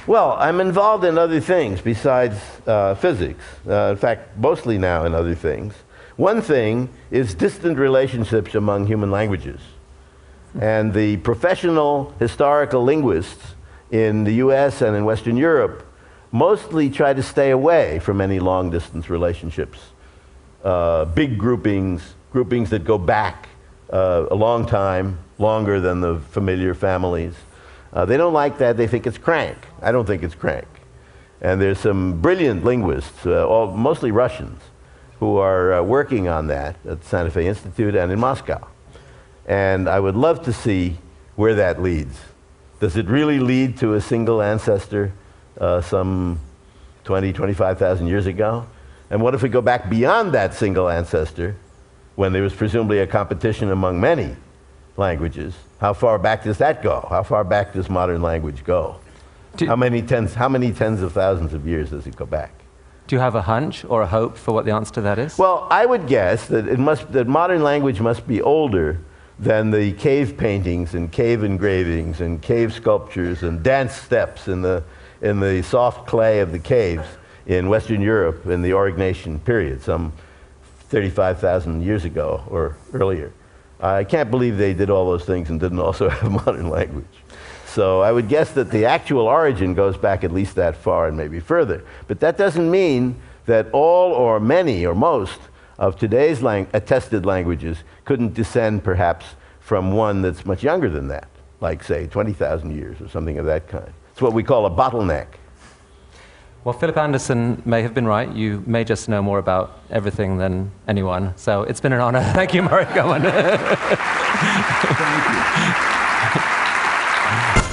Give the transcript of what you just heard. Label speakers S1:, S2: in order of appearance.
S1: Well, I'm involved in other things besides physics. In fact, mostly now in other things. One thing is distant relationships among human languages. And the professional historical linguists in the US and in Western Europe mostly try to stay away from any long-distance relationships. Big groupings that go back a long time, longer than the familiar families. They don't like that. They think it's crank. I don't think it's crank. And there's some brilliant linguists, mostly Russians, who are working on that at the Santa Fe Institute and in Moscow. And I would love to see where that leads. Does it really lead to a single ancestor some 20, 25,000 years ago? And what if we go back beyond that single ancestor, when there was presumably a competition among many languages? How far back does that go? How far back does modern language go? How many tens of thousands of years does it go back?
S2: Do you have a hunch or a hope for what the answer to that is?
S1: Well, I would guess that modern language must be older than the cave paintings and cave engravings and cave sculptures and dance steps in the soft clay of the caves in Western Europe in the Aurignacian period, some 35,000 years ago or earlier. I can't believe they did all those things and didn't also have modern language. So I would guess that the actual origin goes back at least that far and maybe further. But that doesn't mean that all or many or most of today's attested languages couldn't descend perhaps from one that's much younger than that, like say 20,000 years or something of that kind. It's what we call a bottleneck.
S2: Well, Philip Anderson may have been right. You may just know more about everything than anyone. So it's been an honor. Thank you, Murray Gell Mann.
S3: Thank you.